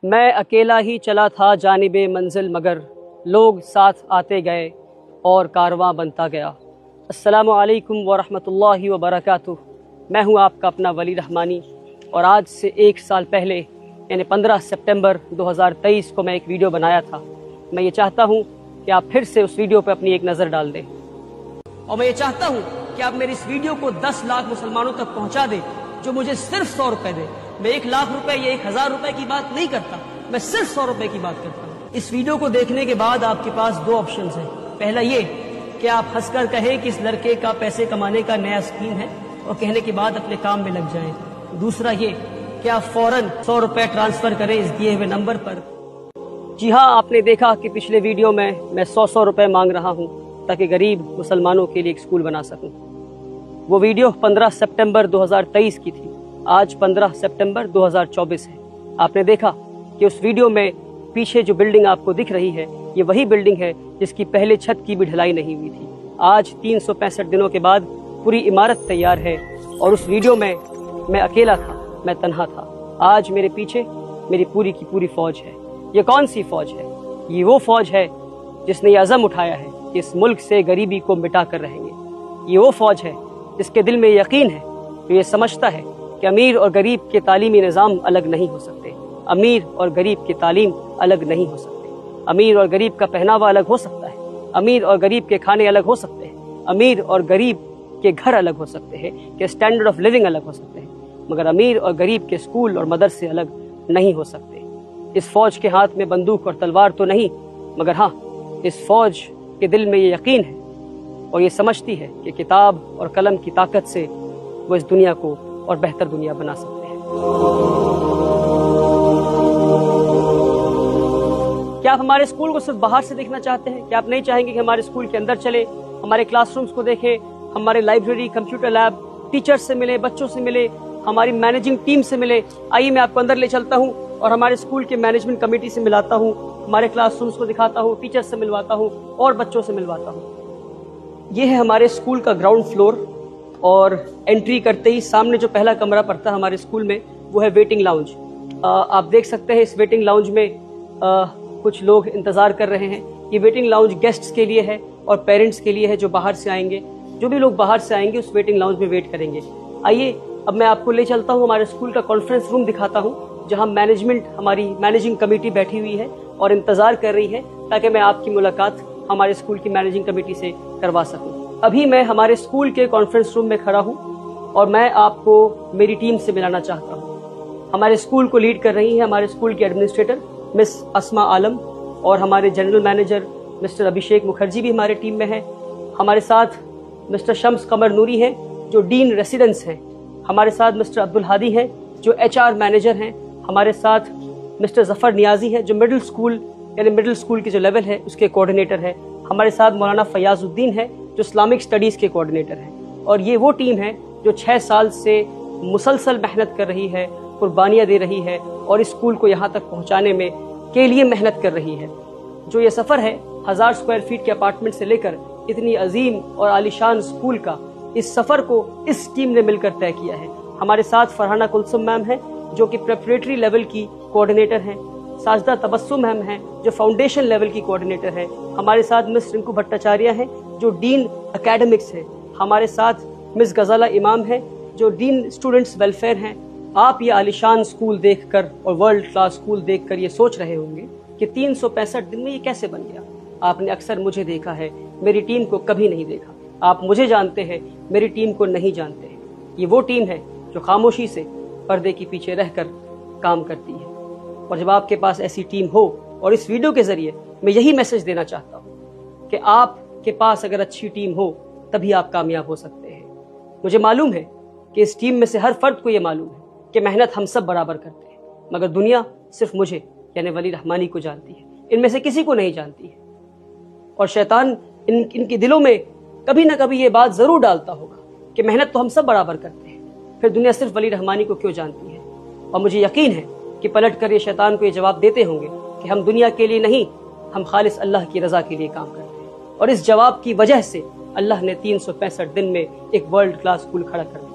میں اکیلا ہی چلا تھا جانب منزل مگر لوگ ساتھ آتے گئے اور کارواں بنتا گیا۔ السلام علیکم ورحمۃ اللہ وبرکاتہ۔ میں ہوں آپ کا اپنا ولی رحمانی، اور آج سے 1 سال پہلے یعنی 15 سپٹمبر 2023 کو میں ایک ویڈیو بنایا تھا۔ میں یہ چاہتا ہوں کہ آپ پھر سے اس ویڈیو پہ اپنی ایک نظر ڈال دیں، اور میں یہ چاہتا ہوں کہ آپ میری اس ویڈیو کو 10 لاکھ مسلمانوں تک پہنچا دیں جو مجھے صرف 100 روپے دیں۔ میں 1 لاکھ روپے یا 1000 روپے کی بات نہیں کرتا، میں صرف 100 روپے کی بات کرتا ہوں۔ اس ویڈیو کو دیکھنے کے بعد آپ کے پاس 2 آپشنز ہیں۔ پہلا یہ کہ آپ ہنس کر کہیں کہ اس لڑکے کا پیسے کمانے کا نیا اسکیم ہے، اور کہنے کے بعد اپنے کام میں لگ جائیں۔ دوسرا یہ کہ آپ فوراً 100 روپے ٹرانسفر کریں اس دیے ہوئے نمبر پر۔ جی ہاں، آپ نے دیکھا کہ پچھلے ویڈیو میں 100 روپے مانگ رہا ہوں تاکہ غریب مسلمانوں کے لیے ایک اسکول بنا سکوں۔ وہ ویڈیو 15 سپٹمبر 2023 کی تھی، آج 15 سپٹمبر 2024 ہے۔ آپ نے دیکھا کہ اس ویڈیو میں پیچھے جو بلڈنگ آپ کو دکھ رہی ہے، یہ وہی بلڈنگ ہے جس کی پہلے چھت کی بھی ڈھلائی نہیں ہوئی تھی۔ آج 365 دنوں کے بعد پوری عمارت تیار ہے، اور اس ویڈیو میں اکیلا تھا، میں تنہا تھا۔ آج میرے پیچھے میری پوری کی پوری فوج ہے۔ یہ کون سی فوج ہے؟ یہ وہ فوج ہے جس نے یہ عزم اٹھایا ہے کہ اس ملک سے غریبی کو مٹا کر رہیں گے۔ یہ وہ فوج ہے جس کے دل میں یقین ہے، جو یہ سمجھتا ہے کہ امیر اور غریب کے تعلیمی نظام الگ نہیں ہو سکتے، امیر اور غریب کی تعلیم الگ نہیں ہو سکتے، امیر اور غریب کا پہناوا الگ ہو سکتا ہے، امیر اور غریب کے کھانے الگ ہو سکتے ہیں، امیر اور غریب کے گھر الگ ہو سکتے ہیں، کہ اسٹینڈرڈ آف لیونگ الگ ہو سکتے ہیں، مگر امیر اور غریب کے اسکول اور مدرسے الگ نہیں ہو سکتے۔ اس فوج کے ہاتھ میں بندوق اور تلوار تو نہیں، مگر ہاں، اس فوج کے دل میں یہ یقین ہے اور یہ سمجھتی ہے کہ کتاب اور قلم کی طاقت سے وہ اس دنیا کو اور بہتر دنیا بنا سکتے ہیں۔ کیا آپ ہمارے اسکول کو صرف باہر سے دیکھنا چاہتے ہیں؟ کیا آپ نہیں چاہیں گے کہ ہمارے اسکول کے اندر چلے، ہمارے کلاس رومز کو دیکھیں، ہمارے لائبریری، کمپیوٹر لیب، ٹیچرز سے ملے، بچوں سے ملے، ہماری مینیجنگ ٹیم سے ملے؟ آئیے میں آپ کو اندر لے چلتا ہوں اور ہمارے اسکول کے مینجمنٹ کمیٹی سے ملاتا ہوں، ہمارے کلاس رومز کو دکھاتا ہوں، ٹیچرز سے ملواتا ہوں اور بچوں سے ملواتا ہوں۔ یہ ہے ہمارے اسکول کا گراؤنڈ فلور، اور انٹری کرتے ہی سامنے جو پہلا کمرہ پڑتا ہے ہمارے اسکول میں، وہ ہے ویٹنگ لاؤنج۔ آپ دیکھ سکتے ہیں اس ویٹنگ لاؤنج میں کچھ لوگ انتظار کر رہے ہیں۔ یہ ویٹنگ لاؤنج گیسٹس کے لیے ہے اور پیرنٹس کے لیے ہے جو باہر سے آئیں گے۔ جو بھی لوگ باہر سے آئیں گے اس ویٹنگ لاؤنج میں ویٹ کریں گے۔ آئیے اب میں آپ کو لے چلتا ہوں، ہمارے اسکول کا کانفرنس روم دکھاتا ہوں، جہاں مینجمنٹ، ہماری مینیجنگ کمیٹی بیٹھی ہوئی ہے اور انتظار کر رہی ہے تاکہ میں آپ کی ملاقات ہمارے اسکول کی مینیجنگ کمیٹی سے کروا سکوں۔ ابھی میں ہمارے اسکول کے کانفرنس روم میں کھڑا ہوں اور میں آپ کو میری ٹیم سے ملانا چاہتا ہوں۔ ہمارے اسکول کو لیڈ کر رہی ہیں ہمارے اسکول کی ایڈمنسٹریٹر مس اسما عالم، اور ہمارے general manager mister Abhishek Mukherjee بھی ہمارے ٹیم میں ہیں۔ ہمارے ساتھ مسٹر شمس قمر نوری ہیں جو ڈین ریسیڈنس ہیں۔ ہمارے ساتھ مسٹر عبدالہادی ہیں جو HR مینیجر ہیں۔ ہمارے ساتھ مسٹر ظفر نیازی ہیں جو مڈل اسکول یعنی مڈل اسکول کی جو لیول ہے اس کے کوآرڈینیٹر ہے۔ ہمارے ساتھ مولانا فیاض الدین ہے جو اسلامک اسٹڈیز کے کوآرڈینیٹر ہیں۔ اور یہ وہ ٹیم ہے جو 6 سال سے مسلسل محنت کر رہی ہے، قربانیاں دے رہی ہے، اور اس اسکول کو یہاں تک پہنچانے میں کے لیے محنت کر رہی ہے۔ جو یہ سفر ہے 1000 اسکوائر فیٹ کے اپارٹمنٹ سے لے کر اتنی عظیم اور عالیشان اسکول کا، اس سفر کو اس ٹیم نے مل کر طے کیا ہے۔ ہمارے ساتھ فرحانہ کلثوم میم ہیں جو کہ پریپریٹری لیول کی کوآرڈینیٹر ہیں، ساجدہ تبسم میم ہیں جو فاؤنڈیشن لیول کی کوآرڈینیٹر ہے، ہمارے ساتھ مس رنکو بھٹاچاریہ ہیں جو ڈین اکیڈمکس ہیں، ہمارے ساتھ مس غزالہ امام ہیں جو ڈین اسٹوڈنٹس ویلفیئر ہیں۔ آپ یہ عالیشان اسکول دیکھ کر اور ورلڈ کلاس اسکول دیکھ کر یہ سوچ رہے ہوں گے کہ 365 دن میں یہ کیسے بن گیا۔ آپ نے اکثر مجھے دیکھا ہے، میری ٹیم کو کبھی نہیں دیکھا۔ آپ مجھے جانتے ہیں، میری ٹیم کو نہیں جانتے ہیں۔ یہ وہ ٹیم ہے جو خاموشی سے پردے کے پیچھے رہ کر کام کرتی ہے۔ اور جب آپ کے پاس ایسی ٹیم ہو، اور اس ویڈیو کے ذریعے میں یہی میسج دینا چاہتا ہوں کہ آپ کے پاس اگر اچھی ٹیم ہو تبھی آپ کامیاب ہو سکتے ہیں۔ مجھے معلوم ہے کہ اس ٹیم میں سے ہر فرد کو یہ معلوم ہے کہ محنت ہم سب برابر کرتے ہیں، مگر دنیا صرف مجھے یعنی ولی رحمانی کو جانتی ہے، ان میں سے کسی کو نہیں جانتی ہے۔ اور شیطان ان کے دلوں میں کبھی نہ کبھی یہ بات ضرور ڈالتا ہوگا کہ محنت تو ہم سب برابر کرتے ہیں، پھر دنیا صرف ولی رحمانی کو کیوں جانتی ہے؟ اور مجھے یقین ہے کہ پلٹ کر یہ شیطان کو یہ جواب دیتے ہوں گے کہ ہم دنیا کے لیے نہیں، ہم خالص اللہ کی رضا کے لیے کام کرتے ہیں۔ اور اس جواب کی وجہ سے اللہ نے 365 دن میں ایک ورلڈ کلاس اسکول کھڑا کر دیا۔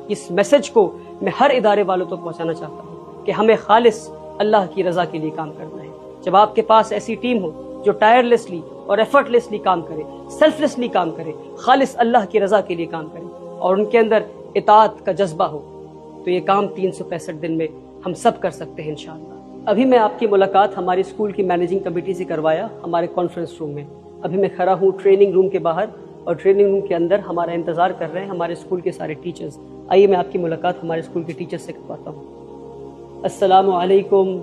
اس میسج کو میں ہر ادارے والوں تک پہنچانا چاہتا ہوں کہ ہمیں خالص اللہ کی رضا کے لیے کام کرنا ہے. جب آپ کے پاس ایسی ٹیم ہو جو ٹائرلیسلی اور ایفرٹلیسلی کام کرے, سیلفلیسلی کام کرے, خالص اللہ کی رضا کے لیے کام کرے, اور ان کے اندر اطاعت کا جذبہ ہو, تو یہ کام 365 دن میں ہم سب کر سکتے ہیں انشاءاللہ. ابھی میں آپ کی ملاقات ہماری اسکول کی مینیجنگ کمیٹی سے کروایا ہمارے کانفرنس روم میں. ابھی میں کھڑا ہوں ٹریننگ روم کے باہر, اور ٹریننگ روم کے اندر ہمارا انتظار کر رہے ہیں ہمارے اسکول کے سارے ٹیچرز. آئیے میں آپ کی ملاقات ہمارے اسکول کے ٹیچر سے کرواتا ہوں. السلام علیکم.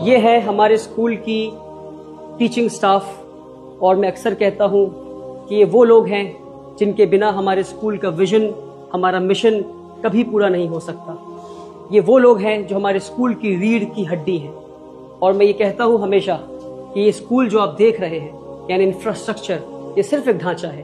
یہ ہے ہمارے اسکول کی ٹیچنگ سٹاف, اور میں اکثر کہتا ہوں کہ یہ وہ لوگ ہیں جن کے بنا ہمارے اسکول کا ویژن, ہمارا مشن کبھی پورا نہیں ہو سکتا. یہ وہ لوگ ہیں جو ہمارے اسکول کی ریڑھ کی ہڈی ہیں. اور میں یہ کہتا ہوں ہمیشہ کہ یہ اسکول جو آپ دیکھ رہے ہیں, یعنی انفراسٹرکچر, یہ صرف ایک ڈھانچہ ہے.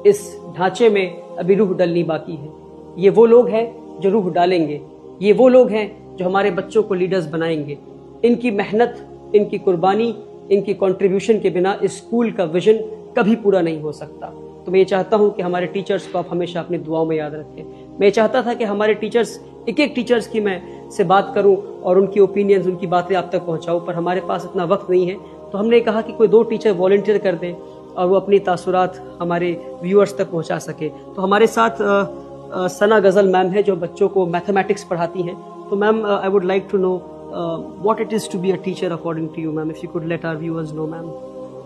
اس ڈھانچے میں ابھی روح ڈلنی باقی ہے. یہ وہ لوگ ہیں جو روح ڈالیں گے. یہ وہ لوگ ہیں جو ہمارے بچوں کو لیڈرز بنائیں گے. ان کی محنت, ان کی قربانی, ان کی کنٹریبیوشن کے بنا اس اسکول کا ویژن کبھی پورا نہیں ہو سکتا. تو میں یہ چاہتا ہوں کہ ہمارے ٹیچرز کو آپ ہمیشہ اپنی دعاؤں میں یاد رکھیں. میں یہ چاہتا تھا کہ ہمارے ٹیچرز, ایک ایک ٹیچرز کی میں سے بات کروں اور ان کی اوپینینز, ان کی باتیں آپ تک پہنچاؤں, پر ہمارے پاس اتنا وقت نہیں ہے. تو ہم نے کہا کہ کوئی 2 ٹیچر والنٹیئر کر دیں اور وہ اپنی تاثرات ہمارے ویورز تک پہنچا سکے. تو ہمارے ساتھ ثنا غزل میم ہے جو بچوں کو میتھمیٹکس پڑھاتی ہیں. تو ma'am, I would like to know what it is to be a teacher according to you, ma'am. If you could let our viewers know, ma'am.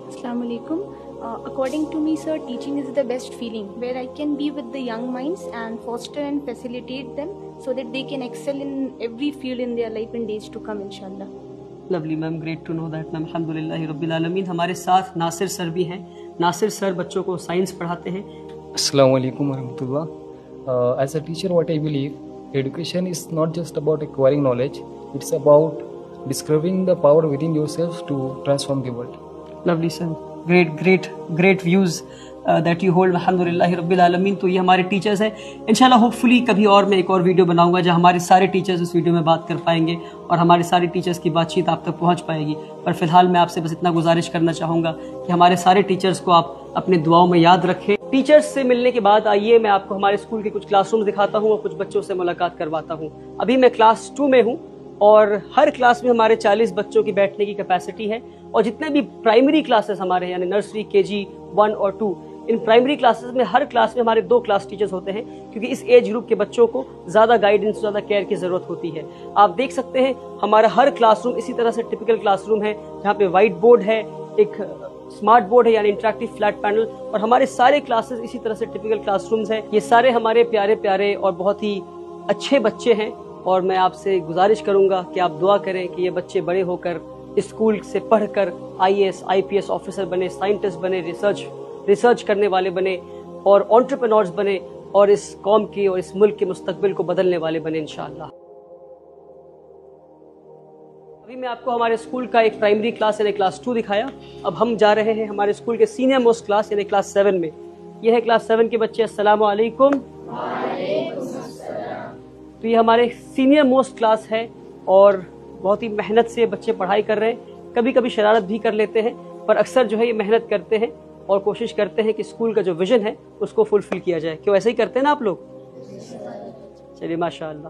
Assalamu alaikum. According to me, sir, teaching is the best feeling where I can be with the young minds and foster and facilitate them so that they can excel in every field in their life in days to come, inshallah. Lovely, ma'am. Great to know that, ma'am. Alhamdulillahi Rabbil Alameen. ہمارے ساتھ ناصر سر بھی ہیں. ناصر سر بچوں کو science پڑھاتے ہیں. Assalamu alaikum warahmatullah. As a teacher, what I believe, education is not just about acquiring knowledge. It's about discovering the power within yourself to transform the world. Lovely, sir. Great views that you hold. الحمدللہ رب العالمین. تو یہ ہمارے teachers ہیں. انشاءاللہ hopefully کبھی اور میں ایک اور ویڈیو بناؤں گا جہاں ہمارے سارے ٹیچرز اس ویڈیو میں بات کر پائیں گے اور ہمارے سارے ٹیچرز کی بات چیت آپ تک پہنچ پائے گی. پر فی الحال میں آپ سے بس اتنا گزارش کرنا چاہوں گا کہ ہمارے سارے ٹیچرز کو آپ اپنے دعاؤں میں یاد رکھیں. ٹیچرز سے ملنے کے بعد آئیے میں آپ کو ہمارے اسکول کے کچھ کلاس روم دکھاتا ہوں اور کچھ بچوں سے ملاقات کرواتا ہوں. ابھی میں کلاس 2 میں ہوں اور ہر کلاس میں ہمارے 40 بچوں کی بیٹھنے کی کیپیسٹی ہے. اور جتنے بھی پرائمری کلاسز ہمارے ہیں, یعنی نرسری, KG 1 اور 2, ان پرائمری کلاسز میں ہر کلاس میں ہمارے 2 کلاس ٹیچرز ہوتے ہیں, کیونکہ اس ایج گروپ کے بچوں کو زیادہ گائیڈنس, زیادہ کیئر کی ضرورت ہوتی ہے. آپ دیکھ سکتے ہیں ہمارا ہر کلاس روم اسی طرح سے ٹپیکل کلاس روم ہے جہاں پہ وائٹ بورڈ ہے, ایک اسمارٹ بورڈ ہے یعنی انٹریکٹیو فلیٹ پینل, اور ہمارے سارے کلاسز اسی طرح سے ٹپیکل کلاس رومز ہیں. یہ سارے ہمارے پیارے پیارے اور بہت ہی اچھے بچے ہیں, اور میں آپ سے گزارش کروں گا کہ آپ دعا کریں کہ یہ بچے بڑے ہو کر اسکول سے پڑھ کر IAS IPS آفیسر بنے, سائنٹسٹ بنے, ریسرچ کرنے والے بنے, اور انٹرپرینورز بنے, اور اس قوم کی اور اس ملک کے مستقبل کو بدلنے والے بنے انشاءاللہ. ابھی میں آپ کو ہمارے اسکول کا ایک پرائمری کلاس یعنی کلاس 2 دکھایا. اب ہم جا رہے ہیں ہمارے اسکول کے سینئر موسٹ کلاس یعنی کلاس 7 میں. یہ ہے کلاس 7 کے بچے. السلام علیکم. تو یہ ہمارے سینئر موسٹ کلاس ہے اور بہت ہی محنت سے بچے پڑھائی کر رہے ہیں. کبھی کبھی شرارت بھی کر لیتے ہیں, پر اکثر جو ہے یہ محنت کرتے ہیں اور کوشش کرتے ہیں کہ اسکول کا جو ویژن ہے اس کو فلفل کیا جائے. کیوں ایسے ہی کرتے ہیں نا آپ لوگ؟ چلیے ماشاء اللہ.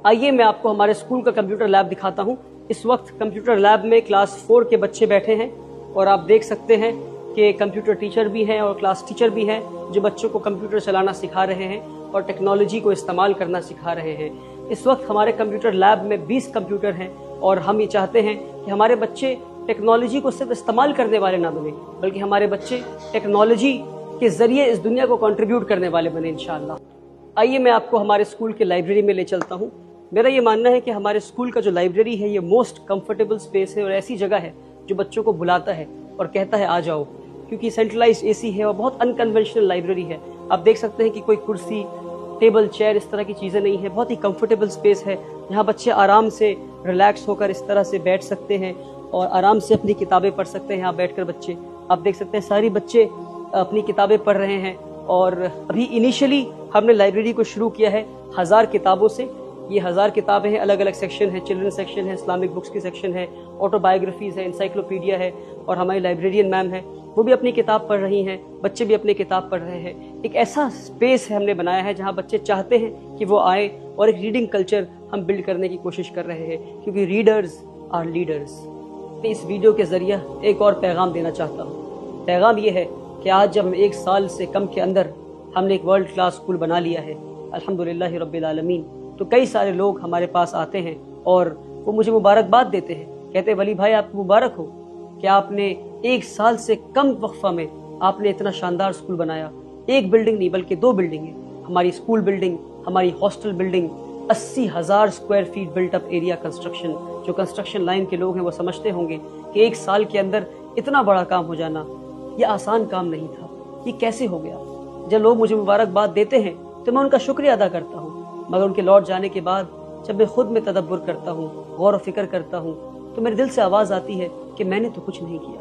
آئیے میں آپ کو ہمارے اسکول کا کمپیوٹر لیب دکھاتا ہوں. اس وقت کمپیوٹر لیب میں کلاس 4 کے بچے بیٹھے ہیں, اور آپ دیکھ سکتے ہیں کہ کمپیوٹر ٹیچر بھی ہیں اور کلاس ٹیچر بھی ہیں جو بچوں کو کمپیوٹر چلانا سکھا رہے ہیں اور ٹیکنالوجی کو استعمال کرنا سکھا رہے ہیں. اس وقت ہمارے کمپیوٹر لیب میں 20 کمپیوٹر ہیں, اور ہم یہ چاہتے ہیں کہ ہمارے بچے ٹیکنالوجی کو صرف استعمال کرنے والے نہ بنیں, بلکہ ہمارے بچے ٹیکنالوجی کے ذریعے اس دنیا کو کنٹریبیوٹ کرنے والے بنیں انشاءاللہ. آئیے میں آپ کو ہمارے اسکول کے لائبریری میں لے چلتا ہوں. میرا یہ ماننا ہے کہ ہمارے اسکول کا جو لائبریری ہے یہ موسٹ کمفرٹیبل اسپیس ہے اور ایسی جگہ ہے جو بچوں کو بلاتا ہے اور کہتا ہے آ جاؤ, کیونکہ سینٹرلائز AC ہے اور بہت انکنونشنل لائبریری ہے. آپ دیکھ سکتے ہیں کہ کوئی کرسی, ٹیبل, چیئر اس طرح کی چیزیں نہیں ہیں. بہت ہی کمفرٹیبل اسپیس ہے جہاں بچے آرام سے ریلیکس ہو کر اس طرح سے بیٹھ سکتے ہیں اور آرام سے اپنی کتابیں پڑھ سکتے ہیں. یہاں بیٹھ کر بچے آپ دیکھ سکتے ہیں ساری بچے اپنی کتابیں پڑھ رہے ہیں. اور ابھی انیشلی ہم نے لائبریری کو شروع کیا ہے 1000 کتابوں سے. یہ 1000 کتابیں ہیں, الگ الگ سیکشن ہے, چلڈرن سیکشن ہے, اسلامک بکس کی سیکشن ہے, آٹو بایوگرافیز ہے, انسائکلوپیڈیا ہے, اور ہماری لائبریرین میم ہے. وہ بھی اپنی کتاب پڑھ رہی ہیں، بچے بھی اپنی کتاب پڑھ رہے ہیں. ایک ایسا اسپیس ہے ہم نے بنایا ہے جہاں بچے چاہتے ہیں کہ وہ آئیں، اور ایک ریڈنگ کلچر ہم بلڈ کرنے کی کوشش کر رہے ہیں، کیونکہ ریڈرز آر لیڈرز. میں اس ویڈیو کے ذریعہ ایک اور پیغام دینا چاہتا ہوں. پیغام یہ ہے کہ آج جب ہم 1 سال سے کم کے اندر ہم نے ایک ورلڈ کلاس اسکول بنا لیا ہے الحمدللہ رب العالمین، تو کئی سارے لوگ ہمارے پاس آتے ہیں اور وہ مجھے مبارکباد دیتے ہیں. کہتے ہیں ولی بھائی آپ کو مبارک ہو کہ آپ نے 1 سال سے کم وقفہ میں آپ نے اتنا شاندار اسکول بنایا. ایک بلڈنگ نہیں بلکہ 2 بلڈنگیں، ہماری اسکول بلڈنگ، ہماری hostel building, 80,000 square feet built up area construction. جو کنسٹرکشن لائن کے لوگ ہیں وہ سمجھتے ہوں گے کہ 1 سال کے اندر اتنا بڑا کام ہو جانا یہ آسان کام نہیں تھا. یہ کیسے ہو گیا؟ جب لوگ مجھے مبارکباد دیتے ہیں تو میں ان کا شکریہ ادا کرتا ہوں، مگر ان کے لوٹ جانے کے بعد جب میں خود میں تدبر کرتا ہوں، غور و فکر کرتا ہوں، تو میرے دل سے آواز آتی ہے کہ میں نے تو کچھ نہیں کیا.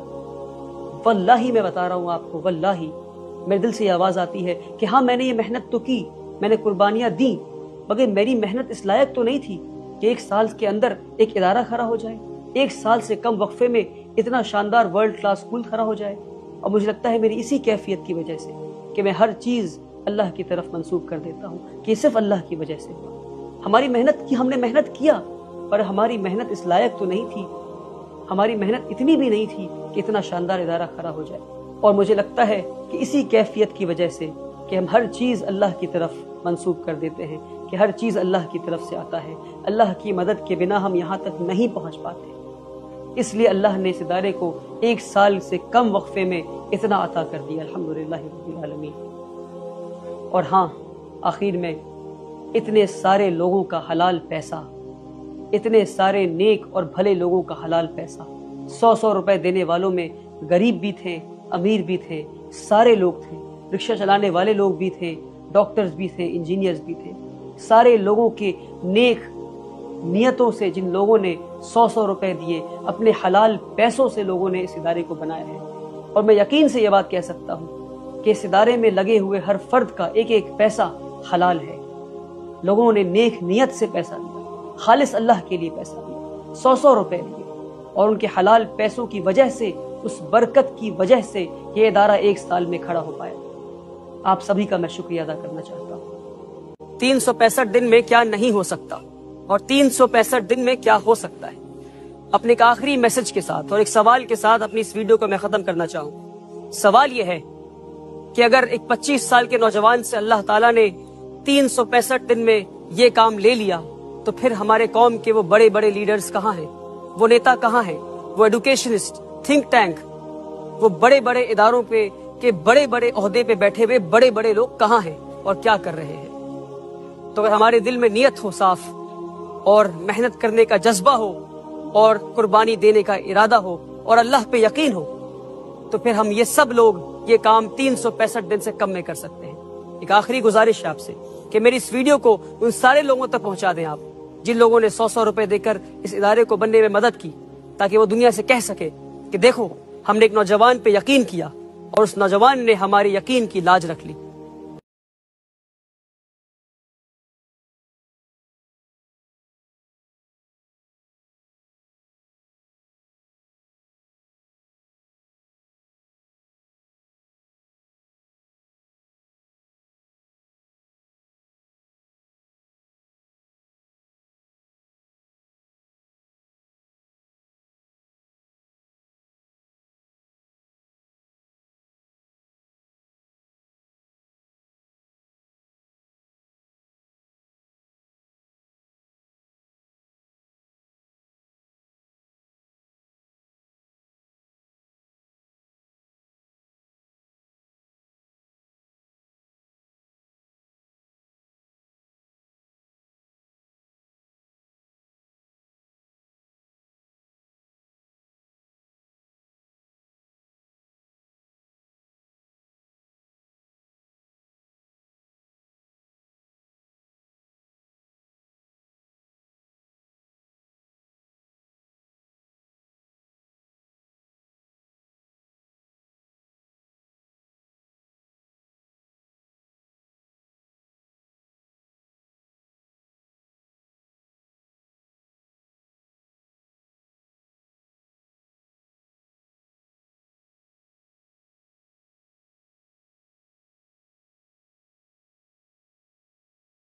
واللہ میں بتا رہا ہوں آپ کو، واللہ میرے دل سے یہ آواز آتی ہے کہ ہاں میں نے یہ محنت تو کی، میں نے قربانیاں دیں، مگر میری محنت اس لائق تو نہیں تھی کہ 1 سال کے اندر ایک ادارہ کھڑا ہو جائے، 1 سال سے کم وقفے میں اتنا شاندار ورلڈ کلاس اسکول کھڑا ہو جائے. اور مجھے لگتا ہے میری اسی کیفیت کی وجہ سے کہ میں ہر چیز اللہ کی طرف منسوب کر دیتا ہوں کہ صرف اللہ کی وجہ سے ہماری محنت کی. ہم نے محنت کیا پر ہماری محنت اس لائق تو نہیں تھی، ہماری محنت اتنی بھی نہیں تھی کہ اتنا شاندار ادارہ کھڑا ہو جائے. اور مجھے لگتا ہے کہ اسی کیفیت کی وجہ سے کہ ہم ہر چیز اللہ کی طرف منسوب کر دیتے ہیں، کہ ہر چیز اللہ کی طرف سے آتا ہے، اللہ کی مدد کے بنا ہم یہاں تک نہیں پہنچ پاتے. اس لیے اللہ نے اس ادارے کو 1 سال سے کم وقفے میں اتنا عطا کر دیا الحمدللہ رب العالمین. اور ہاں آخر میں اتنے سارے لوگوں کا حلال پیسہ، اتنے سارے نیک اور بھلے لوگوں کا حلال پیسہ، 100 روپے دینے والوں میں غریب بھی تھے، امیر بھی تھے، سارے لوگ تھے، رکشہ چلانے والے لوگ بھی تھے، ڈاکٹرز بھی تھے، انجینئرز بھی تھے. سارے لوگوں کے نیک نیتوں سے جن لوگوں نے 100 روپے دیے، اپنے حلال پیسوں سے لوگوں نے اس ادارے کو بنایا ہے. اور میں یقین سے یہ بات کہہ سکتا ہوں کہ اس ادارے میں لگے ہوئے ہر فرد کا ایک ایک پیسہ حلال ہے. لوگوں نے نیک نیت سے پیسہ دیا، خالص اللہ کے لیے پیسہ دیا، 100 روپے دیے، اور ان کے حلال پیسوں کی وجہ سے، اس برکت کی وجہ سے یہ ادارہ 1 سال میں کھڑا ہو پایا. آپ سبھی کا میں شکریہ ادا کرنا چاہتا ہوں. 365 دن میں کیا نہیں ہو سکتا اور 365 دن میں کیا ہو سکتا ہے. اپنے ایک آخری میسج کے ساتھ اور ایک سوال کے ساتھ اپنی اس ویڈیو کو میں ختم کرنا چاہوں. سوال یہ ہے کہ اگر ایک 25 سال کے نوجوان سے اللہ تعالیٰ نے 365 دن میں یہ کام لے لیا تو پھر ہمارے قوم کے وہ بڑے بڑے لیڈرز کہاں ہیں، وہ نیتا کہاں ہیں، وہ ایڈوکیشنسٹ، تھنک ٹینک، وہ بڑے بڑے اداروں پہ کے بڑے بڑے عہدے پہ بیٹھے ہوئے بڑے بڑے لوگ کہاں ہیں اور کیا کر رہے ہیں. تو اگر ہمارے دل میں نیت ہو صاف اور محنت کرنے کا جذبہ ہو اور قربانی دینے کا ارادہ ہو اور اللہ پہ یقین ہو تو پھر ہم یہ سب لوگ یہ کام 365 دن سے کم میں کر سکتے ہیں. ایک آخری گزارش ہے آپ سے کہ میری اس ویڈیو کو ان سارے لوگوں تک پہنچا دیں آپ جن لوگوں نے 100 روپے دے کر اس ادارے کو بننے میں مدد کی، تاکہ وہ دنیا سے کہہ سکے کہ دیکھو ہم نے ایک نوجوان پہ یقین کیا اور اس نوجوان نے ہمارے یقین کی لاج رکھ لی.